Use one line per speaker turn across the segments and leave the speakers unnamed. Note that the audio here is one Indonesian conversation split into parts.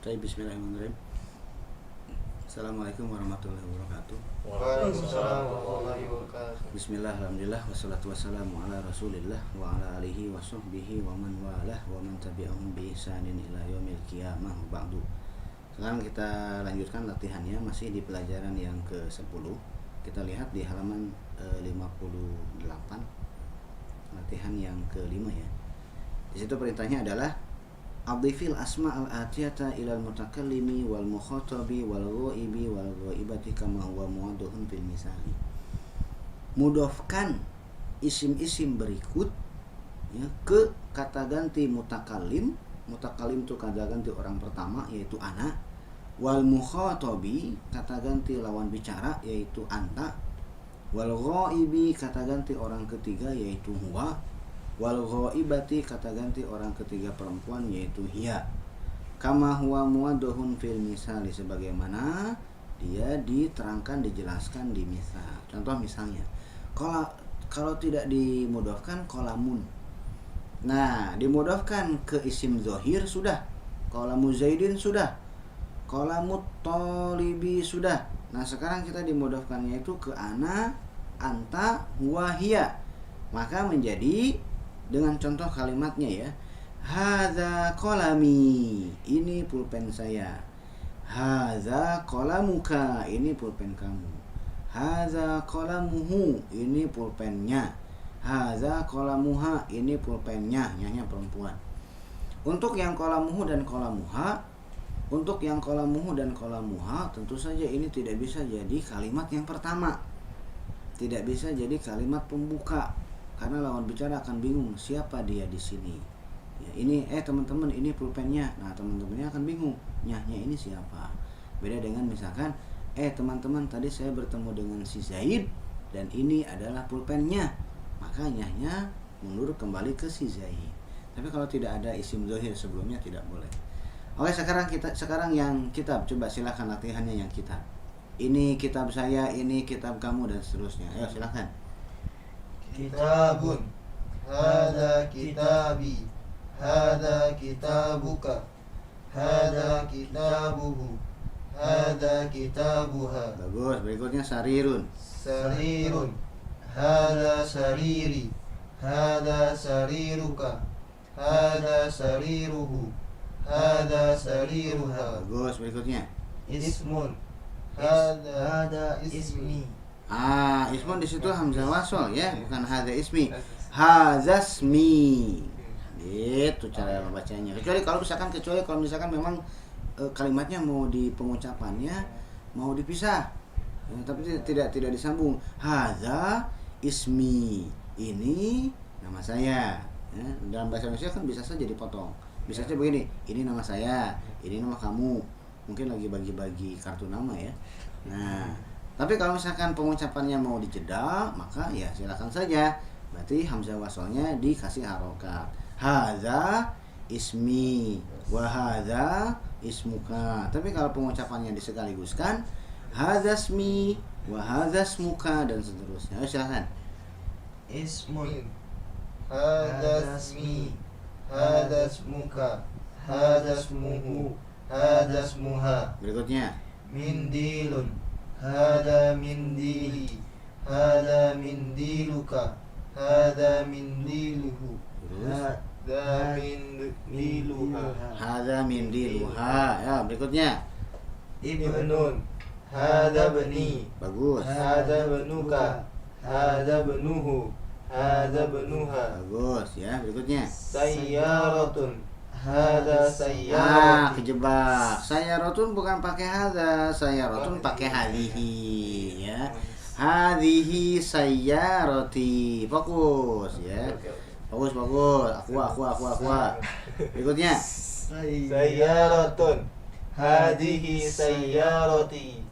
Baik, bismillahirrahmanirrahim. Assalamualaikum warahmatullahi wabarakatuh.
Waalaikumsalam warahmatullahi wabarakatuh.
Bismillah, alhamdulillah, wassalatu wassalamu ala rasulillah wa ala alihi wa sahbihi wa man walah wa man tabi'ahum bi ihsanin ila yaumil qiyamah ba'du. Sekarang kita lanjutkan latihannya, masih di pelajaran yang ke-10. Kita lihat di halaman 58, latihan yang ke-5 ya. Di situ perintahnya adalah adhifil asma al-atiyata ilal mutakallimi wal mukhatabi wal ghaibi wal ghaibati kama huwa muwadduhun fil misali. Mudhofkan isim-isim berikut ya, ke kata ganti mutakallim. Mutakallim itu kata ganti orang pertama yaitu ana. Wal mukhatabi kata ganti lawan bicara yaitu anta. Wal ghaibi kata ganti orang ketiga yaitu huwa. Wal ghaibati kata ganti orang ketiga perempuan yaitu hiya. Kama huwa muwadduhun fil misali, sebagaimana dia diterangkan, dijelaskan di misal. Contoh misalnya, kalau tidak dimudhofkan qalamun. Nah, dimudhofkan ke isim zahir sudah. Qalamu Zaidin sudah. Qalamut Thalibi sudah. Nah, sekarang kita dimudhofkannya itu ke ana, anta, huwa, hiya. Maka menjadi dengan contoh kalimatnya ya. Hadza qalami, ini pulpen saya. Hadza qalamuka, ini pulpen kamu. Hadza qalamuhu, ini pulpennya. Hadza qalamuha, ini pulpennya, nyanya perempuan. Untuk yang qalamuhu dan qalamuha, tentu saja ini tidak bisa jadi kalimat yang pertama. Tidak bisa jadi kalimat pembuka. Karena lawan bicara akan bingung siapa dia di sini. Ya, ini teman-teman ini pulpennya. Nah, teman-temannya akan bingung, nyahnya ini siapa. Beda dengan misalkan teman-teman tadi saya bertemu dengan si Zaid dan ini adalah pulpennya. Maka nyahnya mundur kembali ke si Zaid. Tapi kalau tidak ada isim zahir sebelumnya tidak boleh. Oke, sekarang yang kitab, coba silakan latihannya yang kitab. Ini kitab saya, ini kitab kamu dan seterusnya. Ayo silakan.
Kitabun, hada kitabi, hada kitabuka, hada kitabuhu, hada kitabuha.
Bagus, berikutnya sarirun.
Sarirun, hada sariri, hada sariruka, hada sariruhu, hada sariruha.
Bagus, berikutnya.
Ismun, hada ismi.
Ismun di situ hamzah wasol ya, bukan hadza ismi. Hadzasmi. Gitu cara membacanya. Kecuali kalau misalkan memang kalimatnya mau di pengucapannya mau dipisah. Ya, tapi tidak disambung. Hadza ismi. Ini nama saya. Ya, dalam bahasa Indonesia kan bisa saja dipotong. Bisa saja begini, ini nama saya, ini nama kamu. Mungkin lagi bagi-bagi kartu nama ya. Nah, tapi kalau misalkan pengucapannya mau dijeda, maka ya silakan saja. Berarti hamzah wasolnya dikasih harokat. Hadza ismi wa hadza ismuka. Tapi kalau pengucapannya disekaliguskan, hadza ismi wa hadza ismuka dan seterusnya. Ayo silakan.
Ismun, hada ismi, hada ismuka, hada ismuhu, hada ismuha.
Berikutnya.
Mindilun, hada mindili, hada mindiluka, hada mindiluhu, hada mindiluha.
Hadza mindiluha. Ya, berikutnya.
Ibnun, hada bani,
Bagus.
hada benuka, hada benuhu, hada benuha.
Bagus ya, berikutnya.
Sayyaratun, hada sayyarati.
Kejebak. Sayyaratun bukan pakai hadza, sayyaratun pakai hadhihi ya. Hadhihi sayyarati. Fokus ya. Fokus. Aku. Berikutnya.
Sayyaratun, hadihi sayyarati,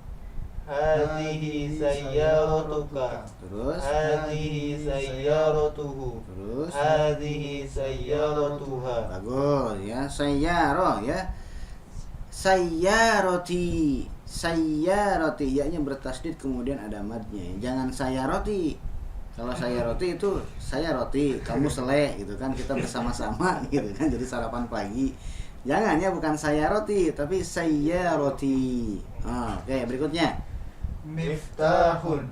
hadihi sayyaratuka,
Terus.
hadihi sayyaratuhu,
Terus.
hadihi sayyaratuha.
Bagus ya. Sayyaro ya. Sayyarati. Ya-nya bertasdid kemudian ada madnya. Jangan sayyarati. Kalau sayyarati itu saya roti, kamu seleh gitu kan, kita bersama-sama gitu kan, jadi sarapan pagi. Jangan ya, bukan sayaroti, tapi sayyaroti. Oke, berikutnya.
Miftahun.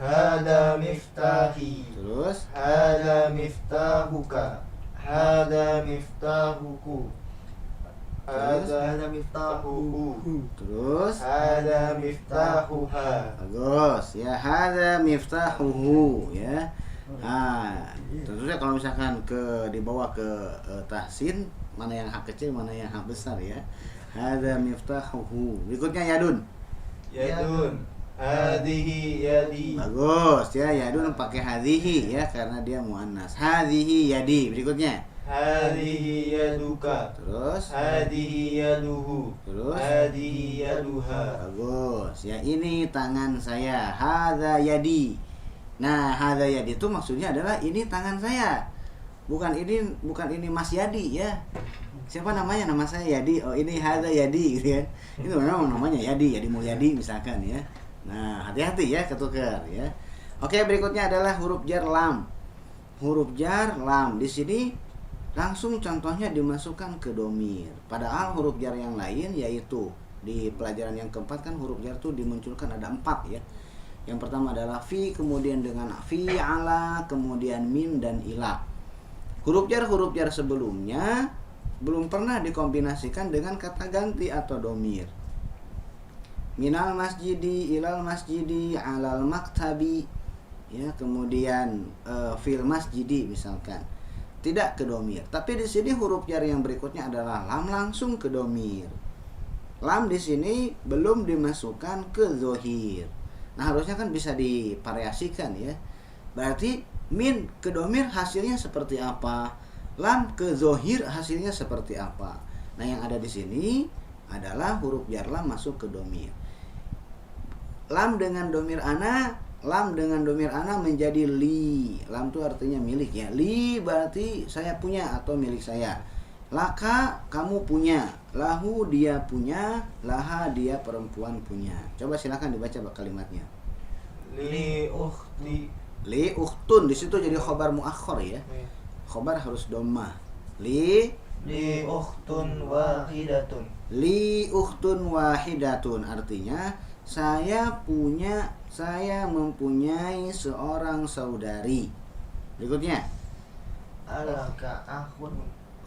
Hada miftahi.
Terus.
Hada miftahuka. Hada miftahuku. Hada miftahuhu.
Terus.
Hada miftahuha.
Bagus. Ya, hada miftahuhu ya. Tentunya kalau misalkan dibawa ke tahsin, mana yang hak kecil, mana yang hak besar ya. Hada miftahuhu. Berikutnya yadun.
Yadun. Hadihi yadi.
Bagus ya, yadun pakai hadhihi ya karena dia muannas. Hadhihi yadi. Berikutnya.
Hadihi yaduka.
Terus.
Hadihi yaduhu.
Terus.
Hadihi yaduha.
Bagus. Ya, ini tangan saya. Hadza yadi. Nah, hadza yadi itu maksudnya adalah ini tangan saya. Bukan ini Mas Yadi ya. Siapa namanya? Nama saya Yadi. Oh, ini hadza yadi gitu kan. Itu memang namanya Yadi Mulyadi misalkan ya. Nah, hati-hati ya ketukar ya. Oke, berikutnya adalah huruf jar lam. Huruf jar lam di sini langsung contohnya dimasukkan ke domir. Padahal huruf jar yang lain yaitu di pelajaran yang keempat kan huruf jar itu dimunculkan ada 4 ya. Yang pertama adalah fi, kemudian dengan fi, ala, kemudian min dan ila. Huruf jar sebelumnya belum pernah dikombinasikan dengan kata ganti atau domir. Minal masjidi, ilal masjidi, alal maktabi ya, kemudian fil masjidi misalkan. Tidak ke domir. Tapi di sini huruf jar yang berikutnya adalah lam, langsung ke domir. Lam di sini belum dimasukkan ke zohir. Nah, harusnya kan bisa divariasikan ya. Berarti min ke domir hasilnya seperti apa? Lam ke zohir hasilnya seperti apa? Nah, yang ada di sini adalah huruf jar lam masuk ke domir. Lam dengan domir ana menjadi li. Lam itu artinya milik ya. Li berarti saya punya atau milik saya. Laka kamu punya. Lahu dia punya. Laha dia perempuan punya. Coba silakan dibaca kalimatnya.
Li ukhti.
Li ukhtun di situ jadi khobar muakhkhar ya. Khobar harus dhammah. Li
ukhtun wahidatun.
Li ukhtun wahidatun artinya saya mempunyai seorang saudari. Berikutnya.
Alaka akhun.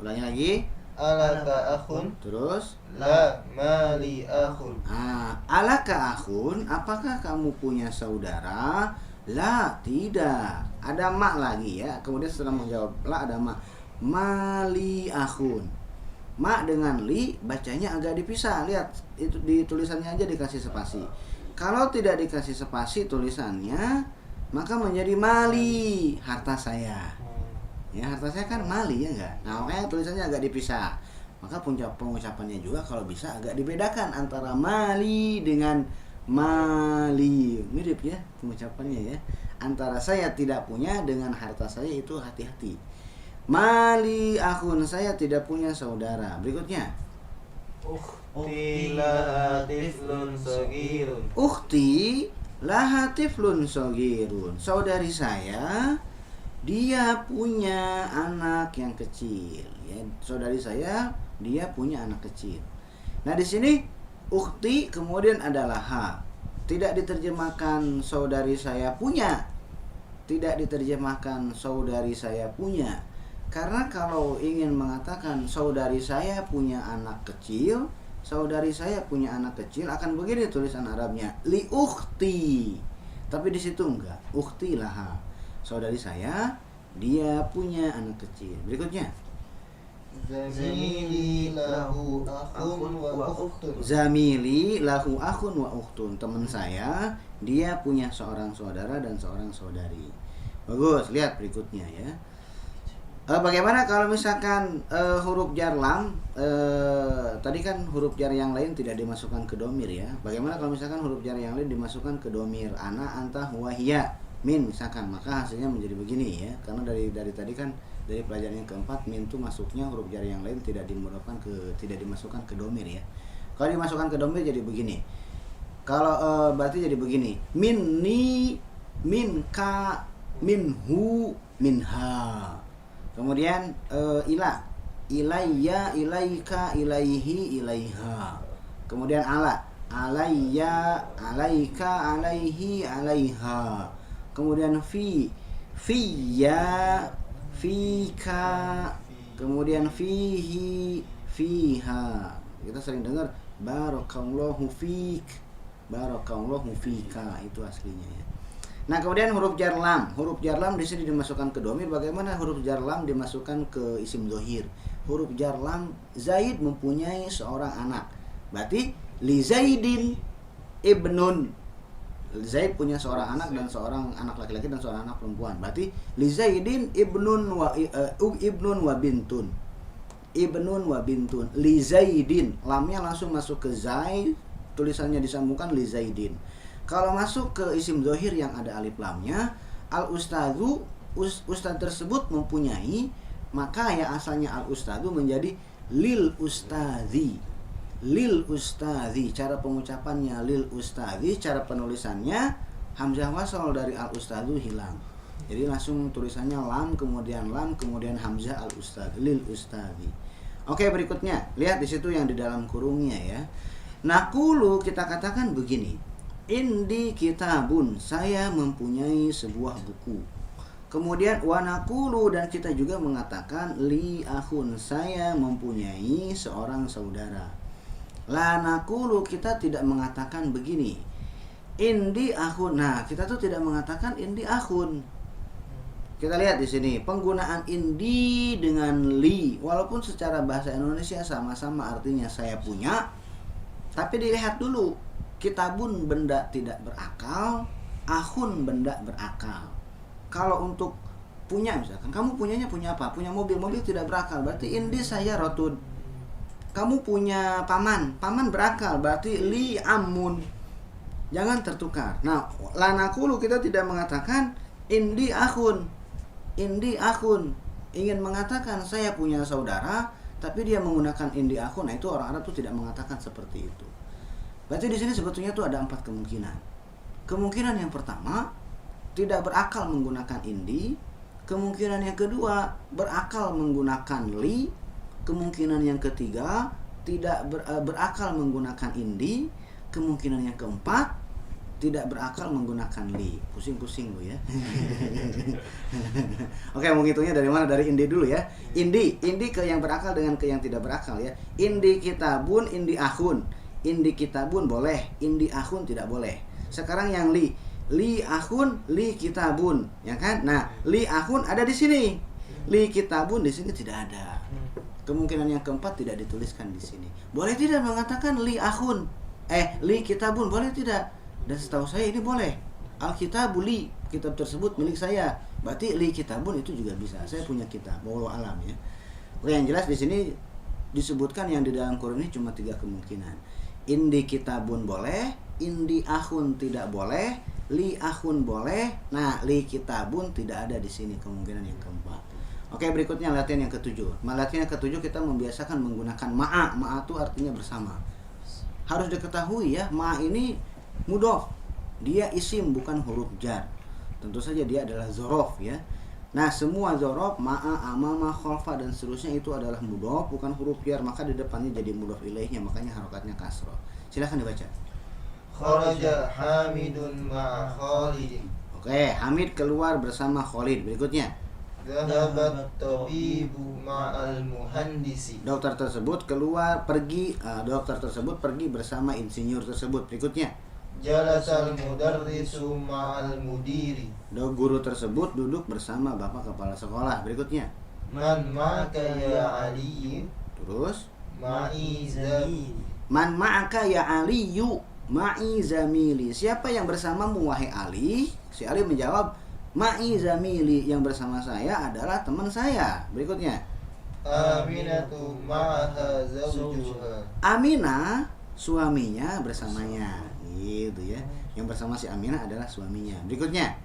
Ulangi lagi.
Alaka akhun.
Terus.
La mali akhun.
Alaka akhun, apakah kamu punya saudara? La, tidak. Ada ma lagi ya. Kemudian setelah menjawab la ada ma. Mali akhun. Ma dengan li bacanya agak dipisah. Lihat itu di tulisannya aja dikasih spasi. Kalau tidak dikasih spasi tulisannya, maka menjadi mali, harta saya. Ya, harta saya kan mali ya enggak. Nah, makanya tulisannya agak dipisah. Maka pengucapannya juga kalau bisa agak dibedakan antara mali dengan mali. Mirip ya pengucapannya ya. Antara saya tidak punya dengan harta saya itu hati-hati. Mali akhun, saya tidak punya saudara. Berikutnya.
Ukhti laha tiflun sagirun.
Ukhti laha tiflun sagirun. Saudari saya dia punya anak yang kecil ya. Saudari saya dia punya anak kecil. Nah, di sini ukhti kemudian adalah ha. Tidak diterjemahkan saudari saya punya. Tidak diterjemahkan saudari saya punya. Karena kalau ingin mengatakan saudari saya punya anak kecil, saudari saya punya anak kecil akan begini tulisan Arabnya, li ukhti. Tapi di situ enggak, ukhti laha. Saudari saya dia punya anak kecil. Berikutnya.
Zamili lahu akhun wa ukhtun.
Zamili lahu akhun wa ukhtun. Teman saya dia punya seorang saudara dan seorang saudari. Bagus, lihat berikutnya ya. Bagaimana kalau misalkan huruf jar lam tadi kan huruf jar yang lain tidak dimasukkan ke domir ya. Bagaimana kalau misalkan huruf jar yang lain dimasukkan ke domir ana, anta, huwa, hiya, min misalkan, maka hasilnya menjadi begini ya. Karena dari tadi kan dari pelajaran yang keempat min itu masuknya huruf jar yang lain tidak dimasukkan ke domir ya. Kalau dimasukkan ke domir jadi begini. Kalau berarti jadi begini. Minni, minka, minhu, minha. Kemudian ila ilayya, ilaika, ilaihi, ilaiha. Kemudian ala, alayya, alaika, alaihi, alaiha. Kemudian fi, fiyya, fika. Kemudian fihi, fiha. Kita sering dengar barakallahu fik, barakallahu fika, itu aslinya ya. Nah, kemudian huruf jar lam. Huruf jar lam di sini dimasukkan ke dhamir. Bagaimana huruf jar lam dimasukkan ke isim dhohir? Huruf jar lam, Zaid mempunyai seorang anak. Berarti li Zaidin ibnun. Zaid punya seorang anak dan seorang anak laki-laki dan seorang anak perempuan. Berarti li Zaidin ibnun wa bintun. Ibnun wa bintun. Li Zaidin, lamnya langsung masuk ke Zaid, tulisannya disambungkan li Zaidin. Kalau masuk ke isim dhohir yang ada alif lamnya, al ustadzu, ustadz tersebut mempunyai, maka ya asalnya al ustadzu menjadi lil ustadzi. Lil ustadzi, cara pengucapannya lil ustadzi, cara penulisannya hamzah wasal dari al ustadzu hilang. Jadi langsung tulisannya lam kemudian hamzah al ustadz, lil ustadzi. Oke, berikutnya lihat di situ yang di dalam kurungnya ya. Naqulu, kita katakan begini. Indi kitabun, saya mempunyai sebuah buku. Kemudian wa naqulu, dan kita juga mengatakan li akhun, saya mempunyai seorang saudara. La naqulu, kita tidak mengatakan begini. Indi akhun. Nah, kita tuh tidak mengatakan indi akhun. Kita lihat di sini penggunaan indi dengan li, walaupun secara bahasa Indonesia sama-sama artinya saya punya, tapi dilihat dulu. Kitabun benda tidak berakal, akhun benda berakal. Kalau untuk punya, misalkan kamu punyanya punya apa? Punya mobil, mobil tidak berakal, berarti indi saya rotun. Kamu punya paman, paman berakal, berarti li amun. Jangan tertukar. Nah, lanakulu, kita tidak mengatakan indi akhun. Indi akhun, ingin mengatakan saya punya saudara, tapi dia menggunakan indi akhun. Nah, itu orang Arab tuh tidak mengatakan seperti itu. Berarti di sini sebetulnya tuh ada 4 kemungkinan. Kemungkinan yang pertama, tidak berakal menggunakan indi. Kemungkinan yang kedua, berakal menggunakan li. Kemungkinan yang ketiga, tidak berakal menggunakan indi. Kemungkinan yang keempat, tidak berakal menggunakan li. Pusing-pusing lu ya. Oke, mau ngitungnya dari mana? Dari indi dulu ya. Indi ke yang berakal dengan ke yang tidak berakal ya. Indi kitabun, indi akhun. Indi kitabun boleh, indi akhun tidak boleh. Sekarang yang li akhun, li kitabun, ya kan? Nah, li akhun ada di sini. Li kitabun di sini tidak ada. Kemungkinan yang keempat tidak dituliskan di sini. Boleh tidak mengatakan li akhun? Li kitabun, boleh tidak? Dan setahu saya ini boleh. Al-kitabu li, kitab tersebut milik saya. Berarti li kitabun itu juga bisa. Saya punya kitab, wallahu alam ya. Oke, yang jelas di sini disebutkan yang di dalam kurung ini cuma 3 kemungkinan. Indi kitabun boleh, indi akhun tidak boleh, li akhun boleh. Nah, li kitabun tidak ada di sini, kemungkinan yang keempat. Oke, berikutnya latihan yang ketujuh. Latihan yang ketujuh kita membiasakan menggunakan ma'a. Ma'a itu artinya bersama. Harus diketahui ya, ma'a ini mudhof. Dia isim bukan huruf jar. Tentu saja dia adalah dzaraf ya. Nah, semua dzaraf, ma'a, amama, khalfa dan seterusnya itu adalah mudhof bukan huruf jar, maka di depannya jadi mudhof ilaihnya, makanya harokatnya kasroh. Silakan dibaca.
Kharaja Hamidun ma'a Khalidin.
Oke, Hamid keluar bersama Khalid. Berikutnya.
Dhahabat tabibu ma'al muhandisi.
Dokter tersebut pergi bersama insinyur tersebut. Berikutnya.
Jalasal mudarrisu ma'al mudiri.
Guru tersebut duduk bersama bapak kepala sekolah. Berikutnya.
Man ma'aka ya Ali.
Terus.
Ma'i zamili.
Man ma'aka ya Aliyu. Ma'i zamili. Siapa yang bersamamu wahai Ali? Si Ali menjawab, ma'i zamili, yang bersama saya adalah teman saya. Berikutnya.
Aminatu ma'aha zawjuha.
Aminah, suaminya bersamanya. Gitu ya. Yang bersama si Aminah adalah suaminya. Berikutnya.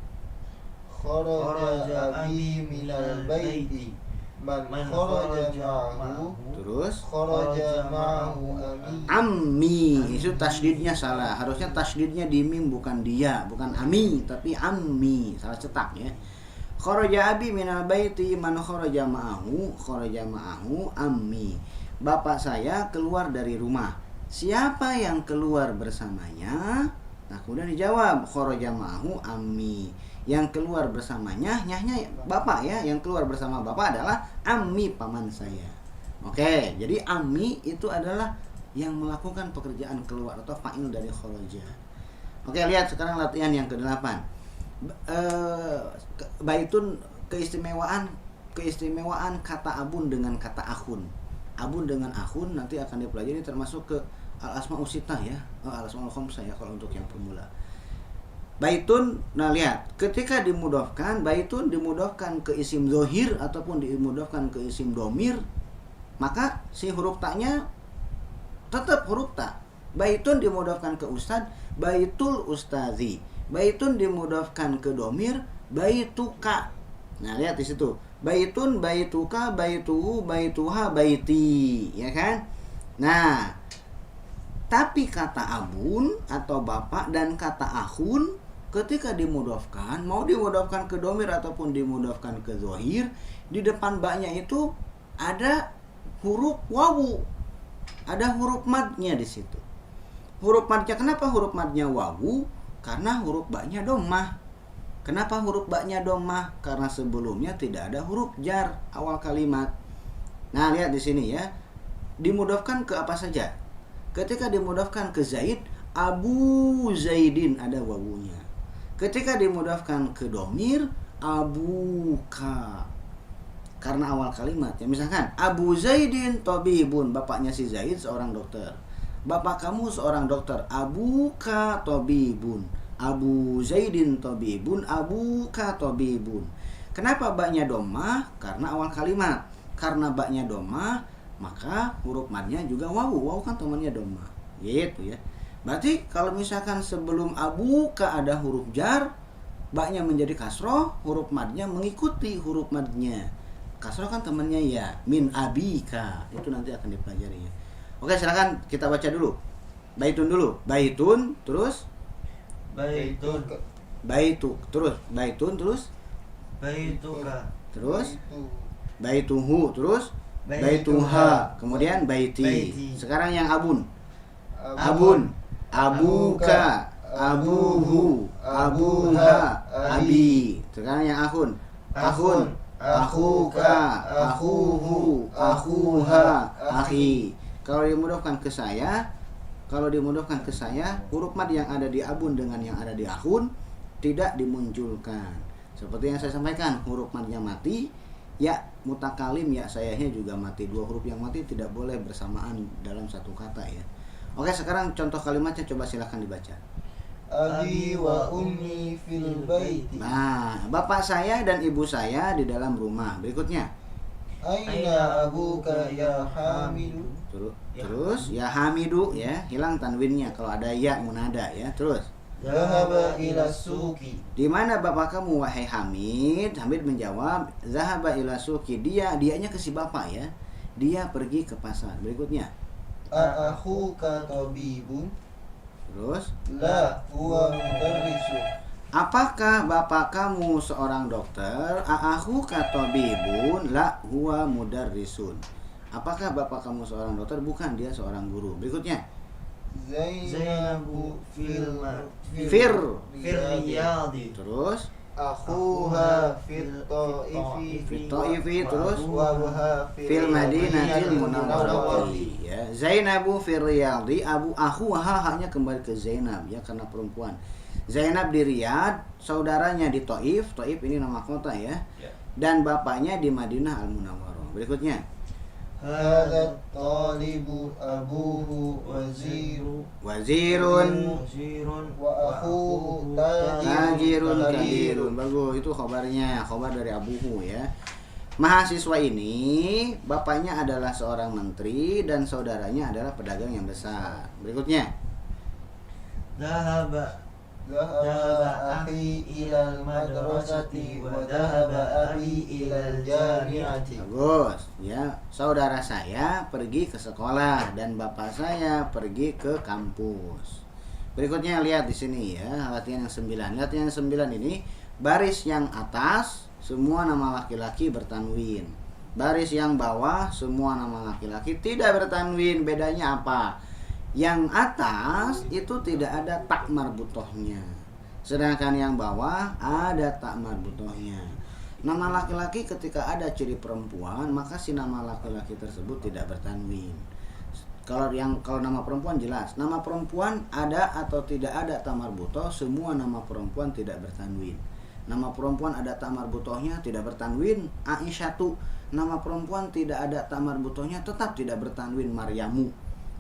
Kharaja abi minal baiti. Man kharaja ma'ahu.
Terus.
Kharaja ma'ahu
Ammi. Itu tasydidnya salah. Harusnya tasydidnya di mim, bukan dia, bukan ami, tapi ammi. Salah cetak ya. Kharaja abi minal baiti man kharaja ma'ahu ammi. Bapak saya keluar dari rumah. Siapa yang keluar bersamanya? Nah, kemudian dijawab kharaja ma'ahu ammi. Yang keluar bersamanya, nyahnya bapak ya, yang keluar bersama bapak adalah ammi, paman saya. Oke, jadi ammi itu adalah yang melakukan pekerjaan keluar atau fa'il dari kharaja. Oke, lihat sekarang latihan yang ke-8. Baitun keistimewaan kata abun dengan kata akhun. Abun dengan akhun nanti akan dipelajari termasuk ke al-asmaul sittah ya, al-asmaul khamsah ya kalau untuk yang pemula. Baitun, nah lihat, ketika dimudhafkan, baitun dimudhafkan ke isim zohir ataupun dimudhafkan ke isim domir, maka si huruf taknya tetap huruf tak. Baitun dimudhafkan ke ustad, baitul ustazi. Baitun dimudhafkan ke domir, baituka. Nah, lihat di situ. Baitun, baituka, baituhu, baituha, baiti, ya kan? Nah, tapi kata abun atau bapak dan kata akhun ketika dimudhafkan, mau dimudhafkan ke domir ataupun dimudhafkan ke zohir, di depan baknya itu ada huruf wawu, ada huruf madnya di situ. Huruf madnya, kenapa huruf madnya wawu? Karena huruf baknya dhammah. Kenapa huruf baknya dhammah? Karena sebelumnya tidak ada huruf jar awal kalimat. Nah, lihat di sini ya. Dimudhafkan ke apa saja? Ketika dimudhafkan ke Zaid, Abu Zaidin ada wawunya. Ketika dimudhafkan ke domir, abuka. Karena awal kalimat ya, misalkan Abu Zaidin tabibun, bapaknya si Zaid seorang dokter. Bapak kamu seorang dokter, abuka tabibun. Abu Zaidin tabibun, abuka tabibun. Kenapa baknya dhammah? Karena awal kalimat. Karena baknya dhammah, maka huruf madnya juga wawu. Wawu kan temannya dhammah. Gitu ya. Berarti kalau misalkan sebelum abuka ada huruf jar, baknya menjadi kasroh, huruf madnya mengikuti huruf madnya. Kasroh kan temannya ya, min abika. Itu nanti akan dipelajari ya. Oke, silakan kita baca dulu. Baitun dulu. Baitun terus
Baitun.
Baitu terus baitun terus
Baituka.
terus baituhu terus baituha, kemudian baiti. Sekarang yang abun. Abun, abuka, abuhu, abuha, abi. Sekarang yang akhun. Akhun, akhuka, akhuhu, akhuha, akhi. Kalau dimudhafkan ke saya, huruf mad yang ada di abun dengan yang ada di akhun tidak dimunculkan. Seperti yang saya sampaikan, huruf madnya mati, ya mutakalim ya sayanya juga mati. Dua huruf yang mati tidak boleh bersamaan dalam satu kata ya. Oke, sekarang contoh kalimatnya coba silakan dibaca.
Abi wa ummi fil baiti.
Nah, bapak saya dan ibu saya di dalam rumah. Berikutnya.
Aina abuka ya Hamidu.
Terus ya Hamidu ya, hilang tanwinnya kalau ada ya munada ya. Terus
Zahaba ila suki.
di mana bapak kamu wahai Hamid? Hamid menjawab, zahaba ila suki. Dianya ke si bapak ya. Dia pergi ke pasar. Berikutnya.
Akhuka tabibun.
Terus
La huwa mudarrisun.
apakah bapak kamu seorang dokter? Akhuka tabibun, la huwa mudarrisun. Apakah bapak kamu seorang dokter? Bukan, dia seorang guru. Berikutnya.
Zainabu fil
riyadi. Terus
akhuha fil
ta'ifi. Terus
wabuha
fil madinatil munawwarati ya. Zainabu fil riyadi, akhuha hanya kembali ke Zainab ya karena perempuan. Zainab di Riyadh, saudaranya di Taif. Taif ini nama kota ya. Dan bapaknya di Madinah Al-Munawwarah. Berikutnya.
Hadza talibu abuhu wazirun wa akhuhu
tajirun kadirun. Bagus, itu khabarnya, khabar dari abuhu ya. Mahasiswa ini bapaknya adalah seorang menteri dan saudaranya adalah pedagang yang besar. Berikutnya.
Dhahaba akhi ilal madrasati wa dhahaba abi ilal jami'ati.
Bagus ya, saudara saya pergi ke sekolah dan bapak saya pergi ke kampus. Berikutnya lihat di sini ya, latihan yang 9. Latihan yang 9 ini baris yang atas semua nama laki-laki bertanwin. Baris yang bawah semua nama laki-laki tidak bertanwin. Bedanya apa? Yang atas itu tidak ada tak marbutohnya, sedangkan yang bawah ada tak marbutohnya. Nama laki-laki ketika ada ciri perempuan, maka si nama laki-laki tersebut tidak bertanwin. Kalau nama perempuan jelas, nama perempuan ada atau tidak ada tak marbutoh, semua nama perempuan tidak bertanwin. Nama perempuan ada tak marbutohnya tidak bertanwin, Aisyatu. Nama perempuan tidak ada tak marbutohnya tetap tidak bertanwin, Maryamu.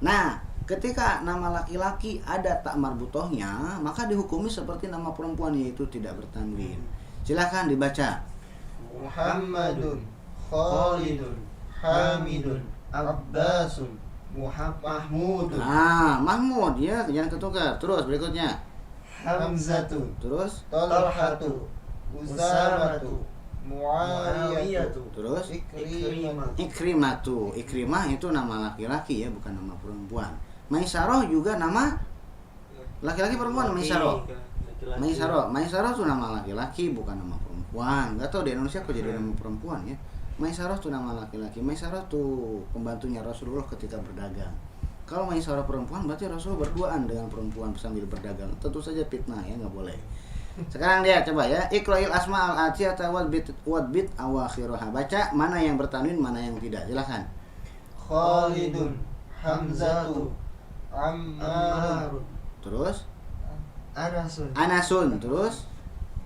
Nah, ketika nama laki-laki ada tak marbutohnya, maka dihukumi seperti nama perempuan, yaitu tidak bertanwin. Silakan dibaca.
Muhammadun, Khalidun, Hamidun, Abbasun, Mahmudun.
Mahmud ya, jangan ketukar. Terus berikutnya.
Hamzatun.
Terus.
Talhatu, Usamatu, Muawiyatu.
Terus.
Ikrimatu.
Ikrimah itu nama laki-laki ya, bukan nama perempuan. Maisaroh juga nama laki-laki perempuan. Maisaroh itu nama laki-laki bukan nama perempuan. Gak tau di Indonesia kok jadi nama perempuan ya. Maisaroh itu nama laki-laki. Maisaroh itu pembantunya Rasulullah ketika berdagang. Kalau Maisaroh perempuan berarti Rasulullah berduaan dengan perempuan sambil berdagang. Tentu saja fitnah ya, nggak boleh. Sekarang dia coba ya, Iqra'il asma al-atiyata wadbit awakhiroha. Baca mana yang bertanwin, mana yang tidak. Silakan.
Khalidun, Hamzatu, Ammarun.
Terus.
Anasun.
Terus.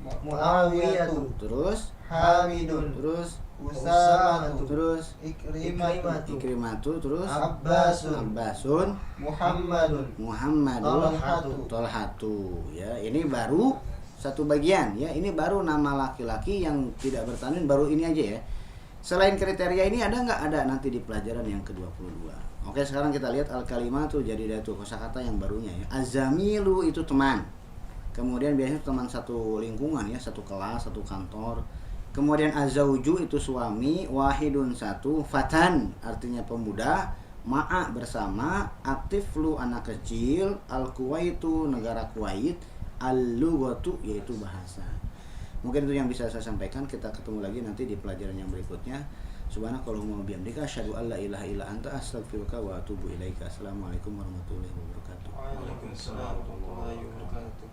Muawiyatu.
Terus.
Hamidun.
Terus.
Usamatu.
Terus.
Ikrimatu.
Terus.
Abbasun. Muhammadun.
Tolhatu. Ya, ini baru satu bagian ya. Ini baru nama laki-laki yang tidak bertanwin, baru ini aja ya. Selain kriteria ini ada nggak? Ada nanti di pelajaran yang ke-22. Oke, sekarang kita lihat al-kalimatu jadidatu, kosakata yang barunya ya. Azamilu itu teman. Kemudian biasanya teman satu lingkungan ya, satu kelas, satu kantor. Kemudian azauju itu suami, wahidun satu, fatan artinya pemuda, ma'a bersama, aktiflu anak kecil, al-Kuwaitu negara Kuwait, al-lughatu yaitu bahasa. Mungkin itu yang bisa saya sampaikan. Kita ketemu lagi nanti di pelajaran yang berikutnya. Subhanakallahumma wa bihamdika asyhadu an la ilaha illa anta astaghfiruka wa atubu ilaika. Assalamualaikum warahmatullahi wabarakatuh.
Waalaikumsalam warahmatullahi wabarakatuh.